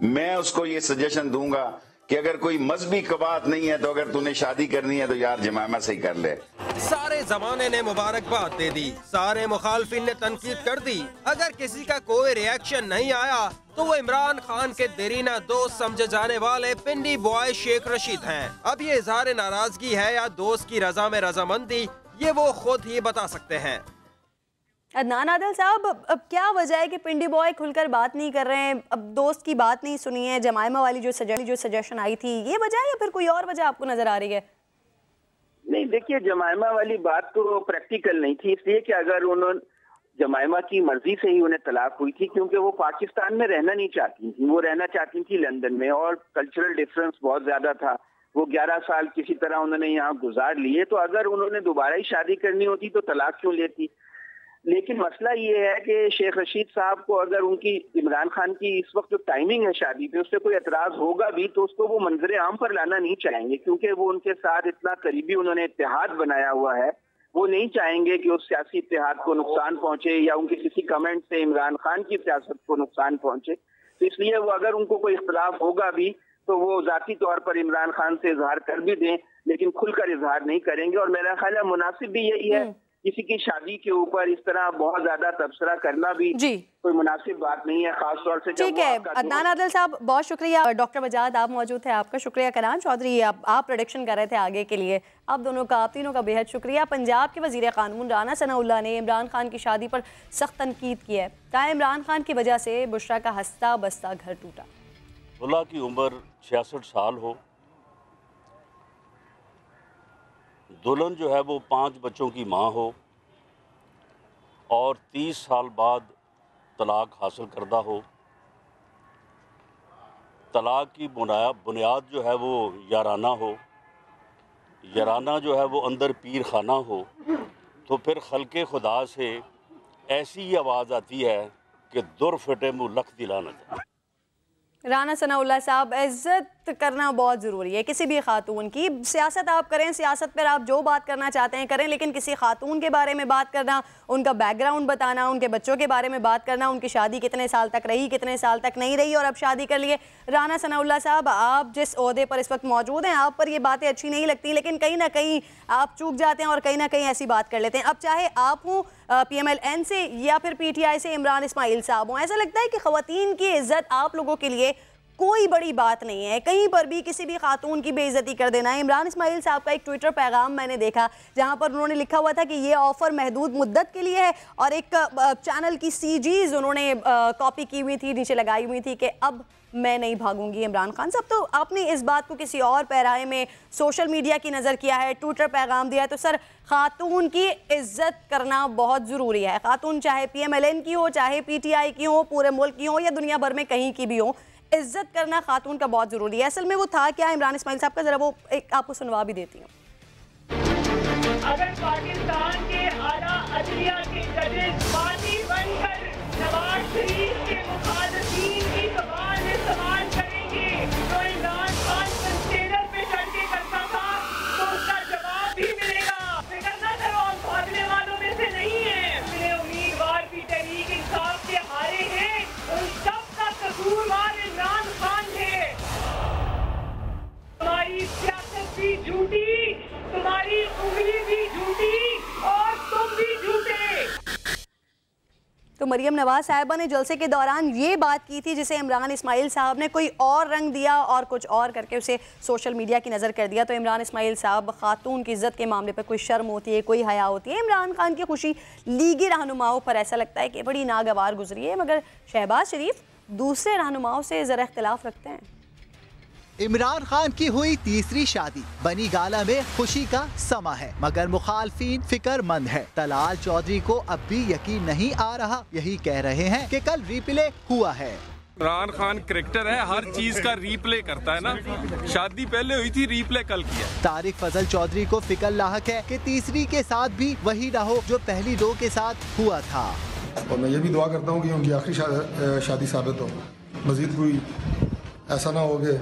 मैं उसको ये सजेशन दूंगा कि अगर कोई मजहबी कबात नहीं है तो अगर तूने शादी करनी है तो यार जमामा से ही कर ले। सारे जमाने ने मुबारकबाद दे दी, सारे मुखालफिन ने तनकीद कर दी। अगर किसी का कोई रिएक्शन नहीं आया तो वो इमरान खान के देरीना दोस्त समझे जाने वाले पिंडी बॉय शेख रशीद हैं। अब ये इजहार नाराजगी है या दोस्त की रजा में रजामंदी, ये वो खुद ही बता सकते हैं। अदनान आदिल साहब, अब क्या वजह है कि पिंडी बॉय खुलकर बात नहीं कर रहे हैं? अब दोस्त की बात नहीं सुनी है, जमायमा वाली जो सजेशन आई थी, ये वजह है या फिर कोई और वजह आपको नजर आ रही है? नहीं, देखिए जमायमा वाली बात तो प्रैक्टिकल नहीं थी, इसलिए कि अगर उन्होंने जमायमा की मर्जी से ही उन्हें तलाक हुई थी, क्योंकि वो पाकिस्तान में रहना नहीं चाहती थी, वो रहना चाहती थी लंदन में और कल्चरल डिफरेंस बहुत ज्यादा था। वो 11 साल किसी तरह उन्होंने यहाँ गुजार लिए, तो अगर उन्होंने दोबारा ही शादी करनी होती तो तलाक क्यों लेती? लेकिन मसला ये है कि शेख रशीद साहब को अगर उनकी इमरान खान की इस वक्त जो टाइमिंग है शादी पे, उससे कोई एतराज होगा भी तो उसको वो मंजर आम पर लाना नहीं चाहेंगे, क्योंकि वो उनके साथ इतना करीबी उन्होंने इत्तेहाद बनाया हुआ है। वो नहीं चाहेंगे कि उस सियासी इत्तेहाद को नुकसान पहुंचे या उनके किसी कमेंट से इमरान खान की सियासत को नुकसान पहुंचे। तो इसलिए वो अगर उनको कोई इख्तलाफ होगा भी तो वो जाती तौर पर इमरान खान से इजहार कर भी दें, लेकिन खुलकर इजहार नहीं करेंगे। और मेरा ख्याल है मुनासिब भी यही है, किसी की शादी के ऊपर इस तरह बहुत ज्यादा तबसरा करना भी कोई मुनासिब बात नहीं है, खास तौर से। ठीक है अदनान आदिल साहब, बहुत शुक्रिया। डॉक्टर वजाद आप मौजूद थे, आपका शुक्रिया। कनान चौधरी आप प्रोडिक्शन कर रहे थे आगे के लिए, आप दोनों का, आप तीनों का बेहद शुक्रिया। पंजाब के वजीर कानून राना सनाउल्लाह ने इमरान खान की शादी पर सख्त तनकीद की है, कहा इमरान खान की वजह से बुशरा का हंसता बसता घर टूटा। दुल्हा की उम्र 66 साल हो, दुल्हन जो है वो 5 बच्चों की माँ हो और 30 साल बाद तलाक हासिल करदा हो, तलाक की बुनियाद जो है वो याराना हो, याराना जो है वो अंदर पीर खाना हो, तो फिर खल्के खुदा से ऐसी आवाज़ आती है कि दुर फिटे मुँह लख दिलाना चाहिए। राना सनाउल्लाह साहब, इज़्ज़त करना बहुत ज़रूरी है किसी भी खातून की। सियासत आप करें, सियासत पर आप जो बात करना चाहते हैं करें, लेकिन किसी खातून के बारे में बात करना, उनका बैकग्राउंड बताना, उनके बच्चों के बारे में बात करना, उनकी शादी कितने साल तक रही, कितने साल तक नहीं रही और अब शादी कर लिए। राना सनाउल्लाह साहब, आप जिस ओहदे पर इस वक्त मौजूद हैं, आप पर ये बातें अच्छी नहीं लगती, लेकिन कहीं ना कहीं आप चूक जाते हैं और कहीं ना कहीं ऐसी बात कर लेते हैं। अब चाहे आप हों PMLN से या फिर PTI से इमरान इस्माइल साहब हों, ऐसा लगता है कि ख़वातीन की इज़्ज़त आप लोगों के लिए कोई बड़ी बात नहीं है, कहीं पर भी किसी भी खातून की बेइज्जती कर देना है। इमरान इस्माइल साहब का एक ट्विटर पैगाम मैंने देखा जहां पर उन्होंने लिखा हुआ था कि ये ऑफर महदूद मुद्दत के लिए है, और एक चैनल की सीजीज उन्होंने कॉपी की हुई थी, नीचे लगाई हुई थी कि अब मैं नहीं भागूंगी। इमरान खान साहब, तो आपने इस बात को किसी और पैराए में सोशल मीडिया की नज़र किया है, ट्विटर पैगाम दिया है, तो सर खातून की इज्जत करना बहुत ज़रूरी है। खातून चाहे PMLN की हो, चाहे PTI की हो, पूरे मुल्क की हो या दुनिया भर में कहीं की भी हो, इज्जत करना खातून का बहुत ज़रूरी है। असल में वो था क्या इमरान इस्माइल साहब का, ज़रा वो एक आपको सुनवा भी देती हूँ। अगर पाकिस्तान के आला अदलिया के जजेस पानी बनकर नवाज शरीफ के मुखालिफिन की ज़बान इस्तेमाल करेंगे तो इमरान खान कंटेनर पे चढ़ के करता था तो उसका जवाब भी मिलेगा। फिक्र न करो, हम भागने वालों में से नहीं है। अपने उम्मीदवार भी तहरीक इंसाफ के हारे हैं, उन सब का कसूरवार इमरान खान है। तुम्हारी सियासत भी झूठी, तुम्हारी उंगली भी झूठी और तुम भी झूठे। तो मरियम नवाज साहिबा ने जलसे के दौरान ये बात की थी जिसे इमरान इस्माइल साहब ने कोई और रंग दिया और कुछ और करके उसे सोशल मीडिया की नज़र कर दिया। तो इमरान इस्माइल साहब, खातून की इज्जत के मामले पर कोई शर्म होती है, कोई हया होती है? इमरान खान की खुशी लीगी रहनुमाओं पर ऐसा लगता है कि बड़ी नागवार गुजरी है, मगर शहबाज शरीफ दूसरे रहनुमाओं से ज़रा इख्तिलाफ रखते हैं। इमरान खान की हुई तीसरी शादी, बनी गाला में खुशी का समा है, मगर मुखालफीन फिक्रमंद है। तलाल चौधरी को अब भी यकीन नहीं आ रहा, यही कह रहे हैं कि कल रिप्ले हुआ है। इमरान खान क्रिकेटर है, हर चीज का रीप्ले करता है ना। शादी पहले हुई थी, रीप्ले कल किया। तारिक फजल चौधरी को फिक्र लाहक है कि तीसरी के साथ भी वही ना हो जो पहली दो के साथ हुआ था। और मैं ये भी दुआ करता हूँ कि उनकी आखिरी शादी साबित हो, मजीद कोई ऐसा ना हो कि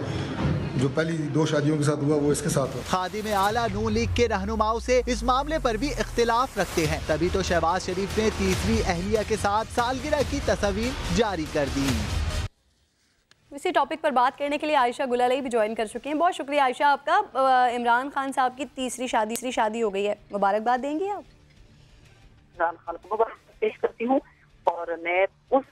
जो पहली दो शादियों के साथ हुआ वो इसके साथ हो। खादिम आला नून लीग के रहनुमाओं से इस मामले पर भी इख्तिलाफ रखते हैं, तभी तो शहबाज शरीफ ने तीसरी अहलिया के साथ सालगिरह की तस्वीर जारी कर दी। इसी टॉपिक पर बात करने के लिए आयशा गुलाली भी ज्वाइन कर चुकी हैं। बहुत शुक्रिया आयशा आपका। इमरान खान साहब की तीसरी शादी हो गई है, मुबारकबाद देंगी आप? इमरान खान को मुबारकबाद पेश करती हूँ, और मैं उस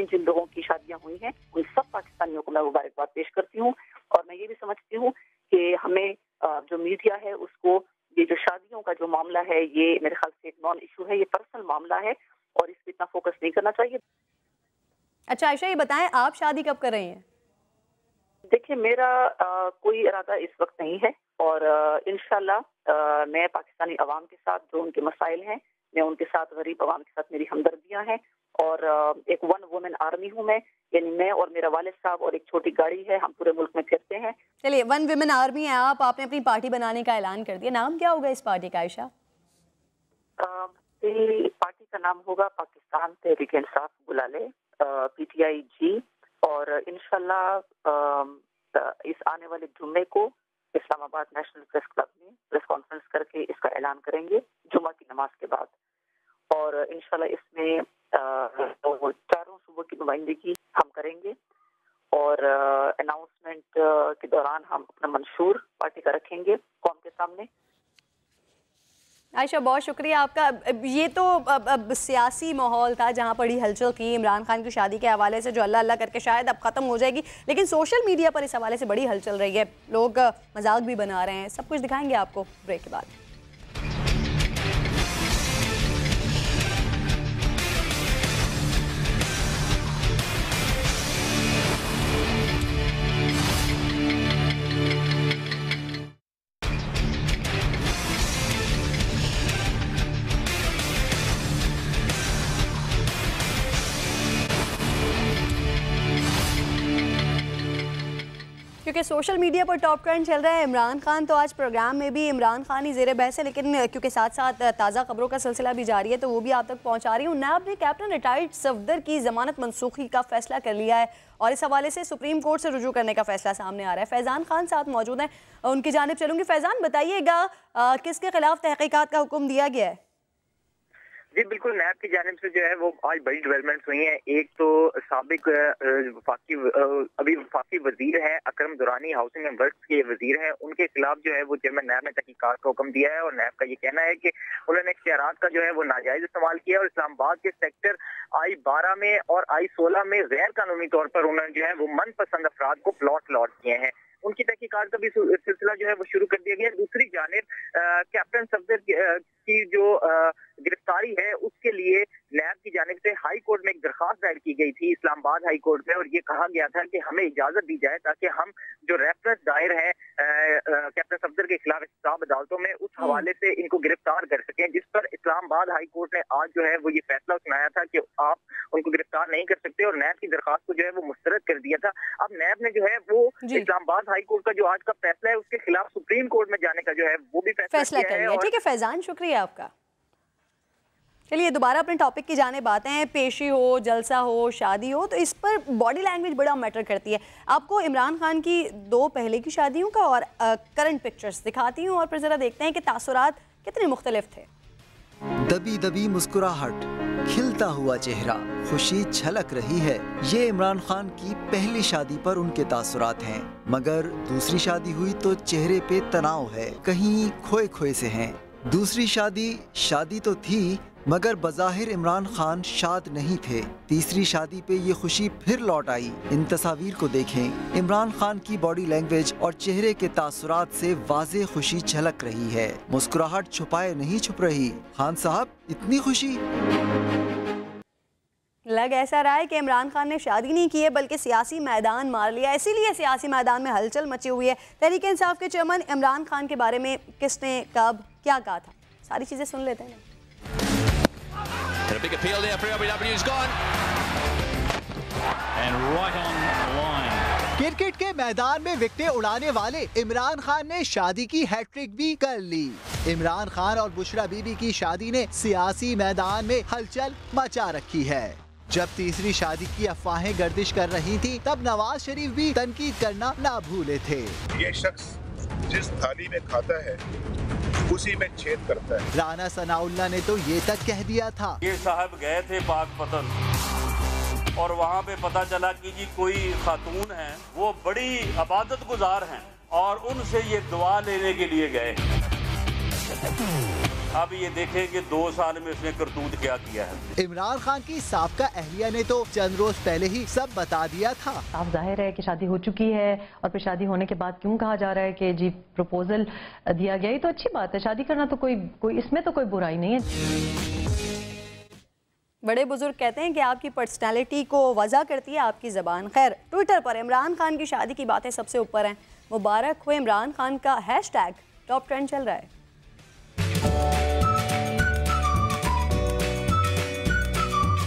जिन लोगों की शादियां हुई हैं उन सब पाकिस्तानियों को मैं मुबारकबाद पेश करती हूँ। और मैं ये भी समझती हूँ कि हमें जो मीडिया है उसको ये जो शादियों का जो मामला है ये मेरे ख्याल से एक नॉन इशू है, ये पर्सनल मामला है और इस पर इतना फोकस नहीं करना चाहिए। अच्छा आयशा, ये बताएं आप शादी कब कर रही हैं? देखिए, मेरा कोई इरादा इस वक्त नहीं है, और इंशाल्लाह मैं पाकिस्तानी अवाम के साथ जो उनके मसाइल हैं, मैं उनके साथ, गरीब अवाम के साथ मेरी हमदर्दियां हैं। और एक वन वुमेन आर्मी हूँ मैं, यानी मैं और मेरा वालिद साहब और एक छोटी गाड़ी है, हम पूरे मुल्क में फिरते हैं। चलिए, वन वुमेन आर्मी है आप, आपने अपनी पार्टी बनाने का ऐलान कर दिया, नाम क्या होगा इस पार्टी का आयशा? पार्टी का नाम होगा पाकिस्तान तहरीक इंसाफ बुलाले, PTIG। और इंशाल्लाह इस आने वाले जुम्मे को इस्लामाबाद नेशनल प्रेस क्लब में प्रेस कॉन्फ्रेंस करके इसका ऐलान करेंगे जुम्मा की नमाज के बाद। और इंशाल्लाह इसमें चारों सूबों की नुमाइंदगी हम करेंगे, और अनाउंसमेंट के दौरान हम अपना मंशूर पार्टी का रखेंगे कौम के सामने। आयशा, बहुत शुक्रिया आपका। ये तो अब सियासी माहौल था जहाँ बड़ी हलचल थी इमरान खान की शादी के हवाले से, जो अल्लाह अल्लाह करके शायद अब ख़त्म हो जाएगी, लेकिन सोशल मीडिया पर इस हवाले से बड़ी हलचल रही है, लोग मजाक भी बना रहे हैं। सब कुछ दिखाएंगे आपको ब्रेक के बाद। क्योंकि सोशल मीडिया पर टॉप ट्रेंड चल रहा है इमरान खान, तो आज प्रोग्राम में भी इमरान खान ही ज़ेर बहस है, लेकिन क्योंकि साथ साथ ताज़ा खबरों का सिलसिला भी जारी है तो वो भी आप तक पहुंचा रही हूँ। नैब ने कैप्टन रिटायर्ड सफदर की ज़मानत मनसूखी का फैसला कर लिया है और इस हवाले से सुप्रीम कोर्ट से रुजू करने का फैसला सामने आ रहा है। फैज़ान खान साथ मौजूद हैं, उनकी जानिब चलूँगी। फैज़ान, बताइएगा किसके खिलाफ तहकीकात का हुक्म दिया गया है? जी बिल्कुल, नैब की जानिब से जो है वो आज बड़ी डेवलपमेंट्स हुई हैं। एक तो साबिक अभी वफाकी वजीर है अकरम दुरानी, हाउसिंग एंड वर्क्स के वजीर हैं, उनके खिलाफ जो है वो चेयरमैन नैब ने तहकीकात का हुक्म दिया है और नैब का ये कहना है कि उन्होंने इख्तियारात का जो है वो नाजायज इस्तेमाल किया और इस्लामाबाद के सेक्टर I-12 में और I-16 में गैर कानूनी तौर पर उन्होंने जो है वो मनपसंद अफराद को प्लॉट अलॉट किए हैं। उनकी तहकीकात का भी सिलसिला जो है वो शुरू कर दिया गया। दूसरी जानिब कैप्टन सफदर की जो गिरफ्तारी है उसके लिए नैब की जानिब से हाई कोर्ट में एक दरखास्त दायर की गई थी इस्लामाबाद हाई कोर्ट में, और ये कहा गया था कि हमें इजाजत दी जाए ताकि हम जो रेफरेंस दायर है कैप्टन सफदर के खिलाफ एहतसाब अदालतों में उस हवाले से इनको गिरफ्तार कर सकें, जिस पर इस्लामाबाद हाई कोर्ट ने आज जो है वो ये फैसला सुनाया था कि आप उनको गिरफ्तार नहीं कर सकते और नैब की दरखास्त को जो है वो मुस्तरद कर दिया था। अब नैब ने जो है वो इस्लामाबाद हाई कोर्ट का जो आज का फैसला है उसके खिलाफ सुप्रीम कोर्ट में जाने का जो है वो भी फैसला कर लिया। ठीक है फैजान, शुक्रिया आपका। चलिए दोबारा अपने टॉपिक की जाने बातें हैं। पेशी हो, जलसा हो, शादी हो, तो इस पर बॉडी लैंग्वेज बड़ा मैटर करती है। आपको इमरान खान की 2 पहले की शादियों का और करंट पिक्चर्स दिखाती हूँ और फिर ज़रा देखते हैं कि तासुरात कितने मुख्तलिफ थे। दबी दबी मुस्कुराहट, खिलता हुआ चेहरा, खुशी छलक रही है। ये इमरान खान की पहली शादी पर उनके तासुरात हैं, मगर दूसरी शादी हुई तो चेहरे पे तनाव है, कहीं खोए खोए से हैं। दूसरी शादी तो थी मगर बज़ाहिर इमरान खान शाद नहीं थे। तीसरी शादी पे ये खुशी फिर लौट आई। इन तस्वीर को देखें, इमरान खान की बॉडी लैंग्वेज और चेहरे के तासुरात से वाज़ेह खुशी झलक रही है। मुस्कुराहट छुपाए नहीं छुप रही। खान साहब, इतनी खुशी। लग ऐसा रहा है कि इमरान खान ने शादी नहीं की है बल्कि सियासी मैदान मार लिया, इसीलिए सियासी मैदान में हलचल मची हुई है। तहरीक इंसाफ के चेयरमैन इमरान खान के बारे में किसने कब क्या कहा था, सारी चीजें सुन लेते हैं। क्रिकेट के मैदान में विकेटें उड़ाने वाले इमरान खान ने शादी की हैट्रिक भी कर ली। इमरान खान और बुशरा बीबी की शादी ने सियासी मैदान में हलचल मचा रखी है। जब तीसरी शादी की अफवाहें गर्दिश कर रही थी, तब नवाज शरीफ भी तनकीद करना ना भूले थे। ये शख्स जिस थाली में खाता है उसी में छेद करता है। राना सनाउल्लाह ने तो ये तक कह दिया था, ये साहब गए थे पाकपतन और वहाँ पे पता चला कि जी कोई खातून है, वो बड़ी इबादत गुजार हैं और उनसे ये दुआ लेने के लिए गए। अब ये देखें कि 2 साल में उसने करतूत क्या किया है। इमरान खान की साबका अहलिया ने तो चंद रोज पहले ही सब बता दिया था। साफ जाहिर है कि शादी हो चुकी है और फिर शादी होने के बाद क्यों कहा जा रहा है कि जी प्रपोजल दिया गया, ये तो अच्छी बात है। शादी करना तो कोई इसमें तो कोई बुराई नहीं है। बड़े बुजुर्ग कहते हैं कि आपकी पर्सनैलिटी को वजह करती है आपकी ज़बान। खैर, ट्विटर पर इमरान खान की शादी की बातें सबसे ऊपर हैं। मुबारक हो इमरान खान का हैशटैग टॉप ट्रेंड चल रहा है।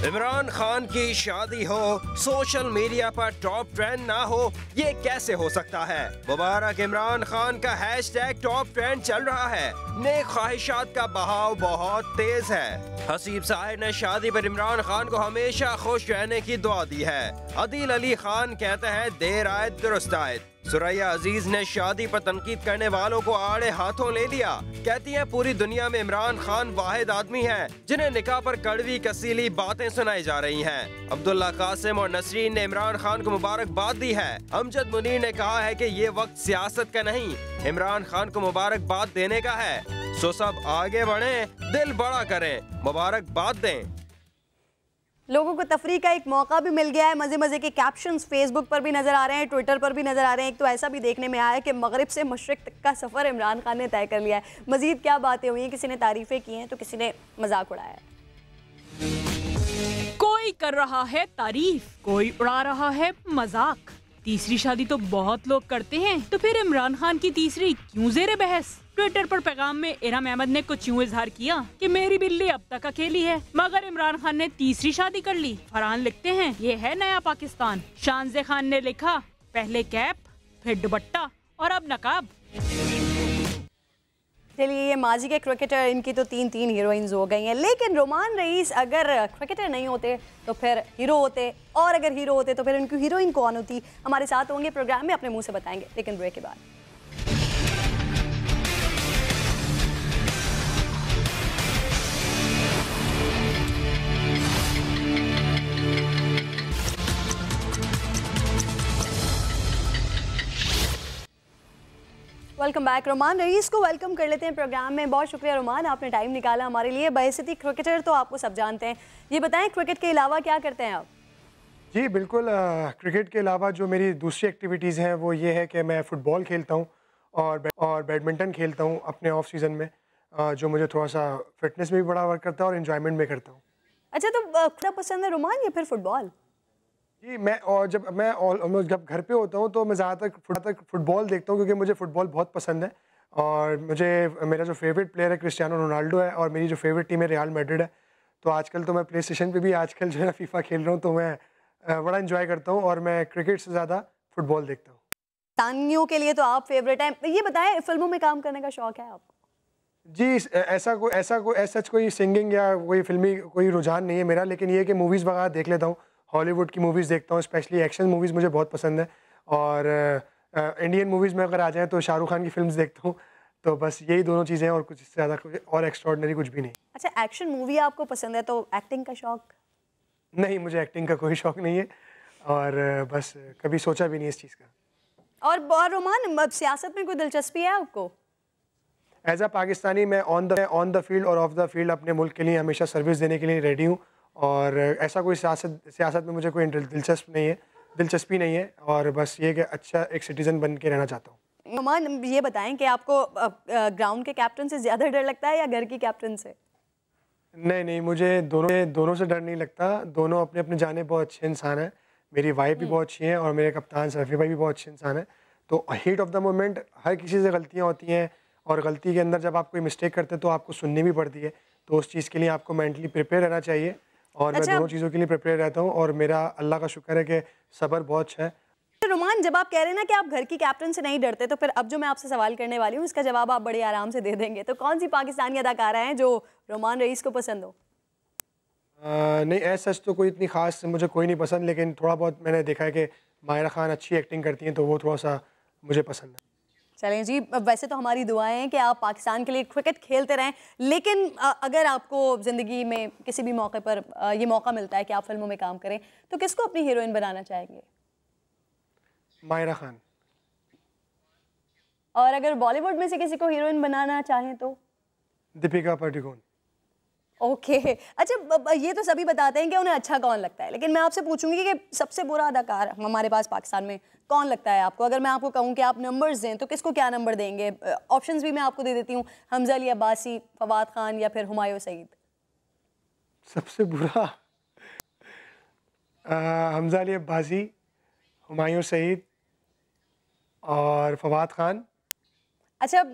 इमरान खान की शादी हो, सोशल मीडिया पर टॉप ट्रेंड ना हो, ये कैसे हो सकता है? मुबारक इमरान खान का हैशटैग टॉप ट्रेंड चल रहा है। नेक ख्वाहिशात का बहाव बहुत तेज है। हसीब साहिर ने शादी पर इमरान खान को हमेशा खुश रहने की दुआ दी है। अदील अली खान कहते हैं देर आए दुरुस्त आए। सुरैया अजीज ने शादी पर तनकीद करने वालों को आड़े हाथों ले लिया। कहती हैं पूरी दुनिया में इमरान खान वाहिद आदमी है जिन्हें निकाह पर कड़वी कसीली बातें सुनाई जा रही हैं। अब्दुल्ला कासिम और नसरीन ने इमरान खान को मुबारकबाद दी है। अमजद मुनीर ने कहा है कि ये वक्त सियासत का नहीं, इमरान खान को मुबारकबाद देने का है। सो सब आगे बढ़ें, दिल बड़ा करें, मुबारकबाद दें। लोगों को तफरीह का एक मौका भी मिल गया है। मज़े मज़े के कैप्शंस फेसबुक पर भी नज़र आ रहे हैं, ट्विटर पर भी नज़र आ रहे हैं। एक तो ऐसा भी देखने में आया है कि मगरिब से मशरिक तक का सफ़र इमरान खान ने तय कर लिया है। मज़ीद क्या बातें हुई हैं, किसी ने तारीफ़ें की हैं तो किसी ने मजाक उड़ाया है। कोई कर रहा है तारीफ, कोई उड़ा रहा है मजाक। तीसरी शादी तो बहुत लोग करते हैं, तो फिर इमरान खान की तीसरी क्यों ज़ेरे बहस? ट्विटर पर पैगाम में इरम अहमद ने कुछ यूं इजहार किया कि मेरी बिल्ली अब तक अकेली है, मगर इमरान खान ने तीसरी शादी कर ली। फरहान लिखते हैं ये है नया पाकिस्तान। शानजे खान ने लिखा पहले कैप, फिर दुपट्टा और अब नकाब। चलिए, ये माजी के क्रिकेटर, इनकी तो 3 हीरोइंस हो गई हैं। लेकिन रोमान रईस अगर क्रिकेटर नहीं होते तो फिर हीरो होते, और अगर हीरो होते तो फिर उनकी हीरोइन कौन होती? हमारे साथ होंगे प्रोग्राम में, अपने मुंह से बताएंगे, लेकिन ब्रेक के बाद। Welcome back. रोमान रईस को वेलकम कर लेते हैं प्रोग्राम में। बहुत शुक्रिया रोमान, आपने टाइम निकाला हमारे लिए। बहैसियत क्रिकेटर तो आपको सब जानते हैं, ये बताएं क्रिकेट के अलावा क्या करते हैं आप? जी बिल्कुल, क्रिकेट के अलावा जो मेरी दूसरी एक्टिविटीज़ हैं वो ये है कि मैं फ़ुटबॉल खेलता हूँ और बैडमिंटन खेलता हूँ अपने ऑफ सीज़न में, जो मुझे थोड़ा सा फिटनेस में भी बड़ा वर्क करता है और इन्जॉयमेंट में करता हूँ। अच्छा, तो क्या पसंद है रोमान या फिर फुटबॉल? जी जब घर पे होता हूँ तो मैं ज़्यादातर फुटबॉल देखता हूँ, क्योंकि मुझे फ़ुटबॉल बहुत पसंद है। और मेरा जो फेवरेट प्लेयर है क्रिस्टियानो रोनाल्डो है, और मेरी जो फेवरेट टीम है रियल मैड्रिड है। तो आजकल तो मैं प्ले स्टेशन पर भी आजकल जो है फीफा खेल रहा हूँ, तो मैं बड़ा इंजॉय करता हूँ और मैं क्रिकेट से ज़्यादा फुटबॉल देखता हूँ। तानियों के लिए तो आप फेवरेट हैं। ये बताएं, फिल्मों में काम करने का शौक है आपको? जी ऐसा कोई सिंगिंग या कोई फिल्मी कोई रुझान नहीं है मेरा, लेकिन ये कि मूवीज़ वगैरह देख लेता हूँ। हॉलीवुड की मूवीज़ देखता हूँ, स्पेशली एक्शन मूवीज़ मुझे बहुत पसंद है। और इंडियन मूवीज़ में अगर आ जाएँ तो शाहरुख खान की फिल्म्स देखता हूँ। तो बस यही दोनों चीज़ें हैं, और कुछ इससे ज़्यादा और एक्स्ट्रॉर्डिनरी कुछ भी नहीं। अच्छा, एक्शन मूवी आपको पसंद है, तो एक्टिंग का शौक? नहीं, मुझे एक्टिंग का कोई शौक नहीं है, और बस कभी सोचा भी नहीं इस चीज़ का। और रोमान, सियासत में कोई दिलचस्पी है आपको? एज अ पाकिस्तानी मैं ऑन द फील्ड और ऑफ द फील्ड अपने मुल्क के लिए हमेशा सर्विस देने के लिए रेडी हूँ, और ऐसा कोई सियासत में मुझे कोई दिलचस्पी नहीं है, और बस ये कि अच्छा एक सिटीज़न बन के रहना चाहता हूँ। रोमान, ये बताएं कि आपको ग्राउंड के कैप्टन से ज़्यादा डर लगता है या घर की कैप्टन से? नहीं, मुझे दोनों से डर नहीं लगता। दोनों अपने अपने जाने बहुत अच्छे इंसान हैं। मेरी वाइफ भी बहुत अच्छी हैं, और मेरे कप्तान सफ़ी भाई भी बहुत अच्छे इंसान हैं। तो हीट ऑफ द मोमेंट हर किसी से गलतियां होती हैं, और गलती के अंदर जब आप कोई मिस्टेक करते हैं तो आपको सुननी भी पड़ती है। तो उस चीज़ के लिए आपको मेंटली प्रिपेयर रहना चाहिए, और मैं दोनों चीज़ों के लिए प्रिपेयर रहता हूँ, और मेरा अल्लाह का शुक्र है कि सब्र बहुत अच्छा है। रोमान, जब आप कह रहे हैं ना कि आप घर की कैप्टन से नहीं डरते, तो फिर अब जो मैं आपसे सवाल करने वाली हूँ इसका जवाब आप बड़े आराम से दे देंगे। तो कौन सी पाकिस्तानी अदाकारा हैं जो रोमान रईस को पसंद हो? नहीं, ऐसा सच तो कोई इतनी ख़ास मुझे कोई नहीं पसंद, लेकिन थोड़ा बहुत मैंने देखा है कि माहिरा खान अच्छी एक्टिंग करती हैं, तो वो थोड़ा सा मुझे पसंद है। चलें जी, वैसे तो हमारी दुआएं हैं कि आप पाकिस्तान के लिए क्रिकेट खेलते रहें, लेकिन अगर आपको ज़िंदगी में किसी भी मौके पर ये मौका मिलता है कि आप फिल्मों में काम करें, तो किसको अपनी हीरोइन बनाना चाहेंगे? माहिरा खान। और अगर बॉलीवुड में से किसी को हीरोइन बनाना चाहें तो? दीपिका पादुकोण। ओके, अच्छा, ये तो सभी बताते हैं कि उन्हें अच्छा कौन लगता है, लेकिन मैं आपसे पूछूंगी कि सबसे बुरा अदाकार हमारे पास पाकिस्तान में कौन लगता है आपको? अगर मैं आपको कहूँ कि आप नंबर्स दें तो किसको क्या नंबर देंगे? ऑप्शंस भी मैं आपको दे देती हूँ, हमजा अली अब्बासी, फवाद खान या फिर हुमायूं सईद। सबसे बुरा हमजा अली अब्बासी, हुमायूं सईद और फवाद खान। अच्छा,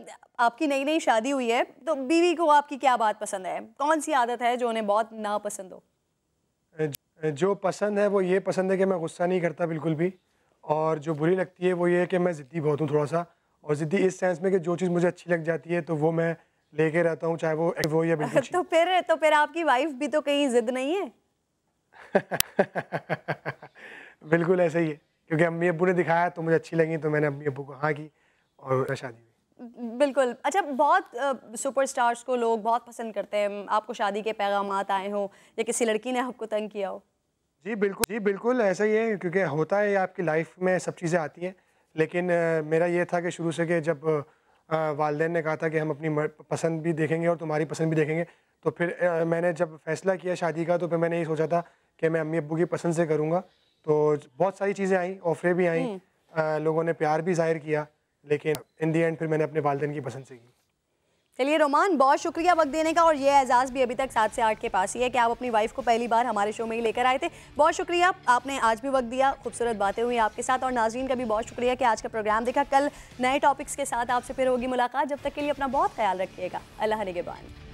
आपकी नई नई शादी हुई है, तो बीवी को आपकी क्या बात पसंद है? कौन सी आदत है जो उन्हें बहुत नापसंद हो? जो पसंद है वो ये पसंद है कि मैं गुस्सा नहीं करता बिल्कुल भी, और जो बुरी लगती है वो ये है कि मैं ज़िद्दी बहुत हूँ थोड़ा सा, और ज़िद्दी इस सेंस में कि जो चीज़ मुझे अच्छी लग जाती है तो वो मैं लेके रहता हूँ, चाहे वो या बिल्कुल। तो फिर आपकी वाइफ भी तो कहीं ज़िद नहीं है? बिल्कुल ऐसा ही है, क्योंकि अम्मी अब्बू ने दिखाया तो मुझे अच्छी लगी, तो मैंने अम्मी अब्बू को हाँ की और शादी। बिल्कुल। अच्छा, बहुत सुपरस्टार्स को लोग बहुत पसंद करते हैं। आपको शादी के पैगामात आए हो या किसी लड़की ने आपको तंग किया हो? जी बिल्कुल ऐसा ही है, क्योंकि होता है आपकी लाइफ में सब चीज़ें आती हैं, लेकिन मेरा ये था कि शुरू से कि जब वालिदैन ने कहा था कि हम अपनी पसंद भी देखेंगे और तुम्हारी पसंद भी देखेंगे, तो फिर मैंने जब फैसला किया शादी का, तो फिर मैंने ये सोचा था कि मैं अम्मी अब्बू की पसंद से करूँगा। तो बहुत सारी चीज़ें आई, ऑफरें भी आई, लोगों ने प्यार भी जाहिर किया, लेकिन इन दी एंड फिर मैंने अपने वालिदैन की पसंद से की। चलिए रोमान, बहुत शुक्रिया वक्त देने का, और ये एजाज़ भी अभी तक 7 से 8 के पास ही है कि आप अपनी वाइफ को पहली बार हमारे शो में ही लेकर आए थे। बहुत शुक्रिया, आपने आज भी वक्त दिया, खूबसूरत बातें हुई आपके साथ, और नाज़रीन का भी बहुत शुक्रिया कि आज का प्रोग्राम देखा। कल नए टॉपिक्स के साथ आपसे फिर होगी मुलाकात। जब तक के लिए अपना बहुत ख्याल रखिएगा। अल्लाह निगहबान।